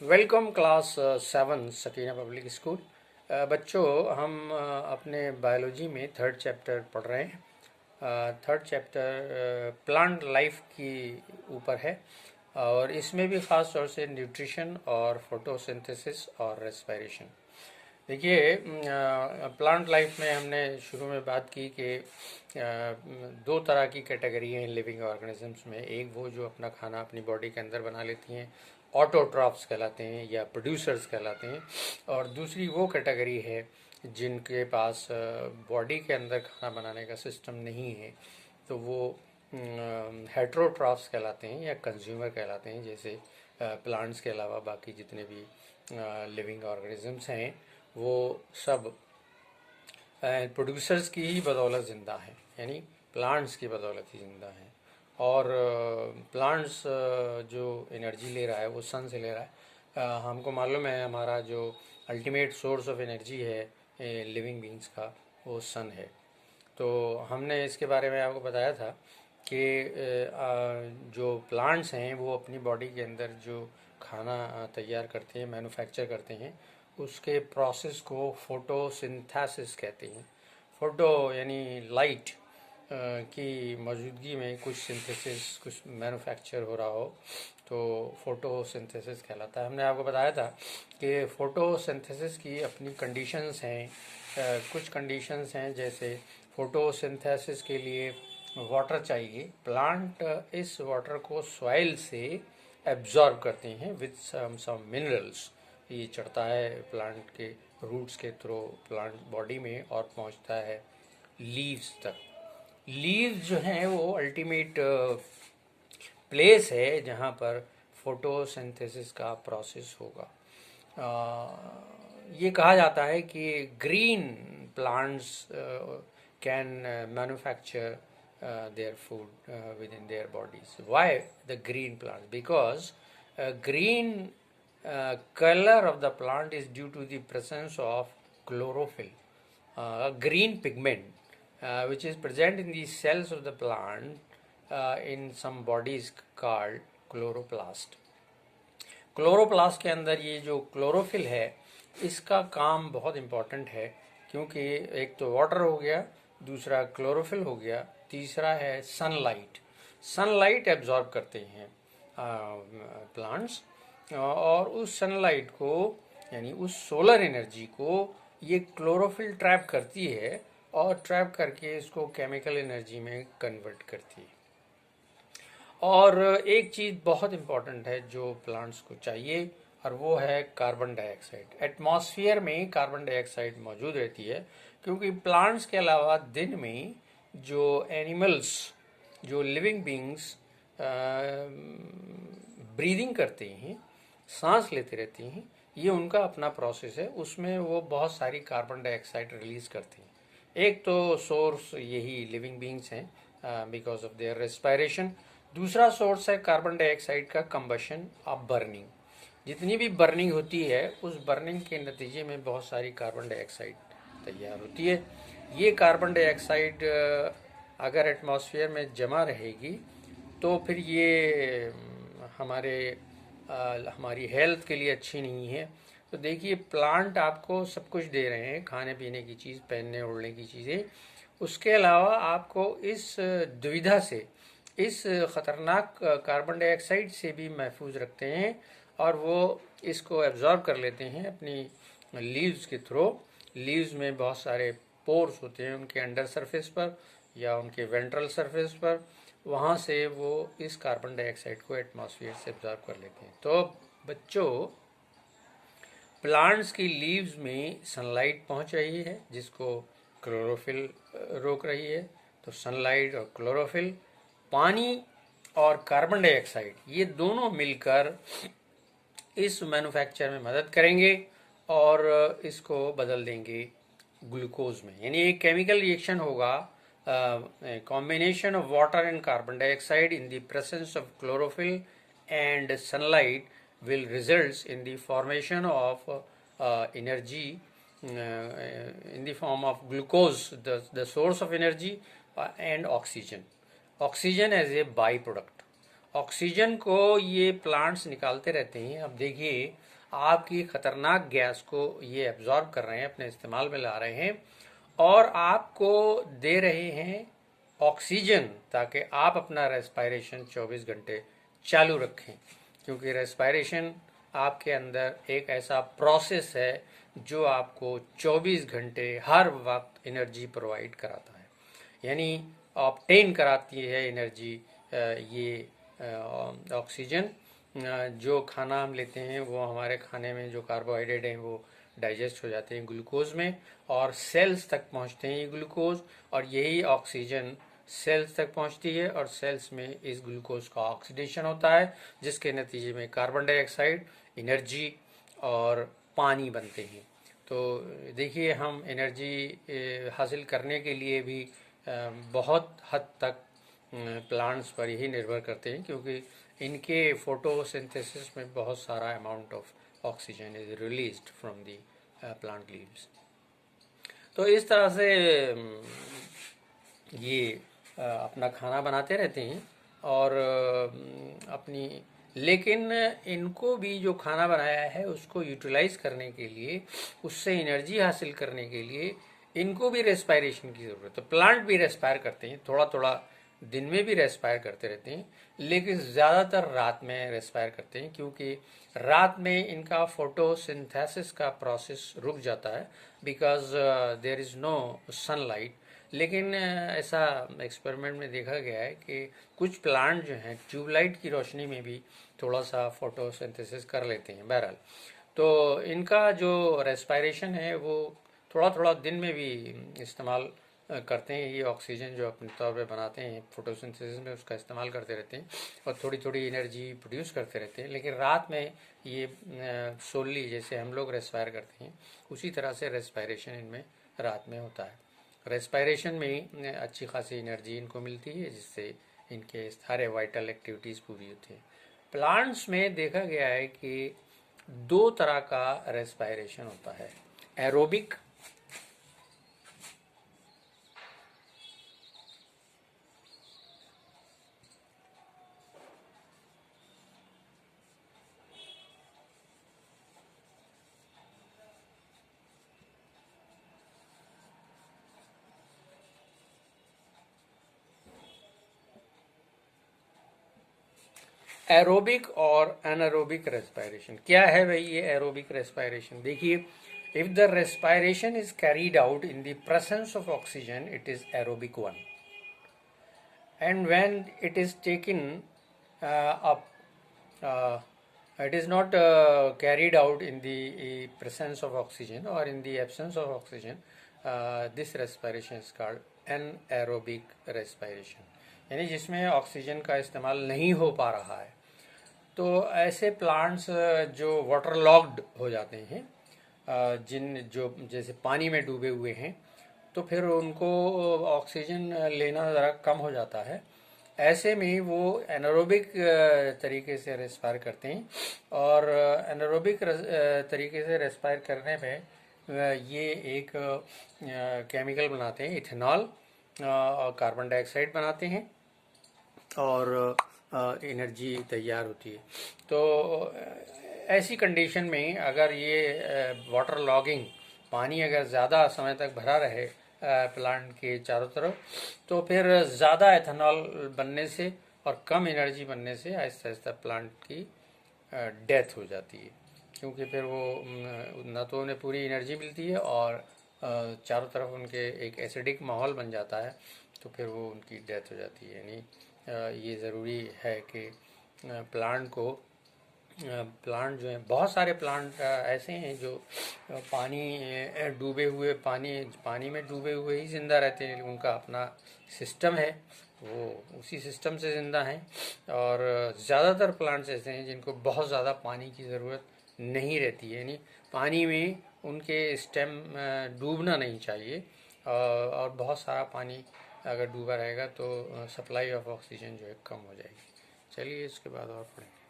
Welcome class 7 Sakina public school. बच्चों, हम अपने बायोलॉजी में थर्ड चैप्टर पढ़ रहे हैं। थर्ड चैप्टर प्लांट लाइफ की ऊपर है और इसमें भी ख़ास तौर से न्यूट्रिशन और फोटोसिंथेसिस और रेस्पिरेशन। देखिए, प्लांट लाइफ में हमने शुरू में बात की कि दो तरह की कैटेगरी हैं लिविंग ऑर्गेनिजम्स में। एक वो जो अपना खाना अपनी बॉडी के अंदर बना लेती हैं, ऑटोट्रॉफ्स कहलाते हैं या प्रोड्यूसर्स कहलाते हैं। और दूसरी वो कैटेगरी है जिनके पास बॉडी के अंदर खाना बनाने का सिस्टम नहीं है, तो वो हेट्रोट्रॉफ्स कहलाते हैं या कंज्यूमर कहलाते हैं। जैसे प्लांट्स के अलावा बाकी जितने भी लिविंग ऑर्गेनिजम्स हैं वो सब प्रोड्यूसर्स की ही बदौलत ज़िंदा हैं, यानी प्लांट्स की बदौलत ही ज़िंदा हैं। और प्लांट्स जो एनर्जी ले रहा है वो सन से ले रहा है। हमको मालूम है हमारा जो अल्टीमेट सोर्स ऑफ एनर्जी है लिविंग बींग्स का, वो सन है। तो हमने इसके बारे में आपको बताया था कि जो प्लांट्स हैं वो अपनी बॉडी के अंदर जो खाना तैयार करते हैं, मैन्युफैक्चर करते हैं, उसके प्रोसेस को फोटोसिंथेसिस कहते हैं। फोटो यानी लाइट की मौजूदगी में कुछ सिंथेसिस, कुछ मैन्युफैक्चर हो रहा हो, तो फोटोसिंथेसिस कहलाता है। हमने आपको बताया था कि फोटोसिंथेसिस की अपनी कंडीशंस हैं। कुछ कंडीशंस हैं, जैसे फोटोसिंथेसिस के लिए वाटर चाहिए। प्लांट इस वाटर को सॉइल से एब्जॉर्ब करते हैं विद सम मिनरल्स। ये चढ़ता है प्लांट के रूट्स के थ्रू प्लांट बॉडी में और पहुंचता है लीव्स तक। लीव्स जो हैं वो अल्टीमेट प्लेस है जहाँ पर फोटोसिंथेसिस का प्रोसेस होगा। ये कहा जाता है कि green plants can manufacture their food within their bodies. Why the green plants? Because green color of the plant is due to the presence of chlorophyll, a green pigment which is present in the cells of the plant in some bodies called chloroplast. Chloroplast के अंदर ये जो chlorophyll है, इसका काम बहुत important है, क्योंकि एक तो वाटर हो गया, दूसरा क्लोरोफिल हो गया, तीसरा है सनलाइट। सनलाइट एब्जॉर्ब करते हैं प्लांट्स, और उस सनलाइट को यानी उस सोलर एनर्जी को ये क्लोरोफिल ट्रैप करती है और ट्रैप करके इसको केमिकल एनर्जी में कन्वर्ट करती है। और एक चीज़ बहुत इम्पॉर्टेंट है जो प्लांट्स को चाहिए, और वो है कार्बन डाइऑक्साइड। एटमॉस्फेयर में कार्बन डाइऑक्साइड मौजूद रहती है, क्योंकि प्लांट्स के अलावा दिन में जो एनिमल्स, जो लिविंग बींग्स ब्रीदिंग करते हैं, सांस लेते रहते हैं, ये उनका अपना प्रोसेस है, उसमें वो बहुत सारी कार्बन डाइऑक्साइड रिलीज करते हैं। एक तो सोर्स यही लिविंग बींग्स हैं बिकॉज ऑफ देयर रेस्पिरेशन। दूसरा सोर्स है कार्बन डाइऑक्साइड का कंबशन ऑफ बर्निंग। जितनी भी बर्निंग होती है, उस बर्निंग के नतीजे में बहुत सारी कार्बन डाइऑक्साइड तैयार होती है। ये कार्बन डाइऑक्साइड अगर एटमॉस्फेयर में जमा रहेगी तो फिर ये हमारी हेल्थ के लिए अच्छी नहीं है। तो देखिए, प्लांट आपको सब कुछ दे रहे हैं, खाने पीने की चीज़, पहनने ओढ़ने की चीज़ें, उसके अलावा आपको इस दुविधा से, इस ख़तरनाक कार्बन डाइऑक्साइड से भी महफूज रखते हैं, और वो इसको एब्जॉर्ब कर लेते हैं अपनी लीव्स के थ्रू। लीव्स में बहुत सारे पोर्स होते हैं उनके अंडर सरफेस पर या उनके वेंट्रल सरफेस पर, वहाँ से वो इस कार्बन डाइऑक्साइड को एटमॉस्फेयर से एब्जॉर्ब कर लेते हैं। तो बच्चों, प्लांट्स की लीव्स में सनलाइट पहुँच रही है जिसको क्लोरोफिल रोक रही है। तो सनलाइट और क्लोरोफिल, पानी और कार्बन डाइऑक्साइड, ये दोनों मिलकर इस मैन्युफैक्चर में मदद करेंगे और इसको बदल देंगे ग्लूकोज में। यानी एक केमिकल रिएक्शन होगा, combination of water and carbon dioxide in the presence of chlorophyll and sunlight will results in the formation of energy in the form of glucose, the source of energy, and oxygen as a byproduct. Oxygen को ये plants निकालते रहते हैं। अब देखिए, आपकी खतरनाक gas को ये एब्जॉर्ब कर रहे हैं, अपने इस्तेमाल में ला रहे हैं और आपको दे रहे हैं ऑक्सीजन, ताकि आप अपना रेस्पायरेशन 24 घंटे चालू रखें। क्योंकि रेस्पायरेशन आपके अंदर एक ऐसा प्रोसेस है जो आपको 24 घंटे हर वक्त एनर्जी प्रोवाइड कराता है, यानी ऑब्टेन कराती है एनर्जी। ये ऑक्सीजन, जो खाना हम लेते हैं वो हमारे खाने में जो कार्बोहाइड्रेट हैं वो डाइजेस्ट हो जाते हैं ग्लूकोज में और सेल्स तक पहुंचते हैं ये ग्लूकोज, और यही ऑक्सीजन सेल्स तक पहुंचती है और सेल्स में इस ग्लूकोज का ऑक्सीडेशन होता है, जिसके नतीजे में कार्बन डाइऑक्साइड, एनर्जी और पानी बनते हैं। तो देखिए, हम एनर्जी हासिल करने के लिए भी बहुत हद तक प्लांट्स पर ही निर्भर करते हैं, क्योंकि इनके फोटोसिंथेसिस में बहुत सारा amount of oxygen is released from the plant leaves. तो इस तरह से ये अपना खाना बनाते रहते हैं और अपनी, लेकिन इनको भी जो खाना बनाया है उसको यूटिलाइज करने के लिए, उससे एनर्जी हासिल करने के लिए इनको भी रेस्पायरेशन की ज़रूरत है। तो प्लांट भी रेस्पायर करते हैं, थोड़ा थोड़ा दिन में भी रेस्पायर करते रहते हैं, लेकिन ज़्यादातर रात में रेस्पायर करते हैं, क्योंकि रात में इनका फोटोसिंथेसिस का प्रोसेस रुक जाता है, because there is no sunlight. लेकिन ऐसा एक्सपेरिमेंट में देखा गया है कि कुछ प्लांट जो हैं ट्यूबलाइट की रोशनी में भी थोड़ा सा फोटोसिंथेसिस कर लेते हैं। बहरहाल, तो इनका जो रेस्पायरेशन है वो थोड़ा थोड़ा दिन में भी इस्तेमाल करते हैं। ये ऑक्सीजन जो अपने तौर पे बनाते हैं फोटोसिंथेसिस में, उसका इस्तेमाल करते रहते हैं और थोड़ी थोड़ी एनर्जी प्रोड्यूस करते रहते हैं। लेकिन रात में ये सोलली, जैसे हम लोग रेस्पायर करते हैं उसी तरह से रेस्पायरेशन इनमें रात में होता है। रेस्पायरेशन में ही अच्छी खासी एनर्जी इनको मिलती है, जिससे इनके सारे वाइटल एक्टिविटीज़ पूरी होती हैं। प्लांट्स में देखा गया है कि 2 तरह का रेस्पायरेशन होता है, एरोबिक एरोबिक और एनारोबिक रेस्पायरेशन। क्या है भाई ये एरोबिक रेस्पायरेशन? देखिए, if the respiration is carried out in the presence of oxygen, it is aerobic one, and when it is taken up, it is not carried out in the presence of oxygen or in the absence of oxygen. This respiration is called anaerobic respiration, यानी जिसमें oxygen का इस्तेमाल नहीं हो पा रहा है। तो ऐसे प्लांट्स जो वाटर लॉक्ड हो जाते हैं, जो जैसे पानी में डूबे हुए हैं, तो फिर उनको ऑक्सीजन लेना ज़रा कम हो जाता है। ऐसे में वो एनारोबिक तरीके से रेस्पायर करते हैं, और एनारोबिक तरीके से रेस्पायर करने में ये एक केमिकल बनाते हैं, इथेनॉल और कार्बन डाइऑक्साइड बनाते हैं और एनर्जी तैयार होती है। तो ऐसी कंडीशन में अगर ये वाटर लॉगिंग, पानी अगर ज़्यादा समय तक भरा रहे प्लांट के चारों तरफ, तो फिर ज़्यादा एथेनॉल बनने से और कम एनर्जी बनने से आहिस्ता आहिस्ता प्लांट की डेथ हो जाती है, क्योंकि फिर वो न तो उन्हें पूरी एनर्जी मिलती है और चारों तरफ उनके एक एसिडिक माहौल बन जाता है, तो फिर वो उनकी डेथ हो जाती है। यानी ये ज़रूरी है कि प्लांट जो हैं, बहुत सारे प्लांट ऐसे हैं जो पानी में डूबे हुए ही ज़िंदा रहते हैं। उनका अपना सिस्टम है, वो उसी सिस्टम से ज़िंदा हैं। और ज़्यादातर प्लांट्स ऐसे हैं जिनको बहुत ज़्यादा पानी की ज़रूरत नहीं रहती है, यानी पानी में उनके स्टेम डूबना नहीं चाहिए, और बहुत सारा पानी अगर डूबा रहेगा तो सप्लाई ऑफ ऑक्सीजन जो है कम हो जाएगी। चलिए इसके बाद और पढ़ें।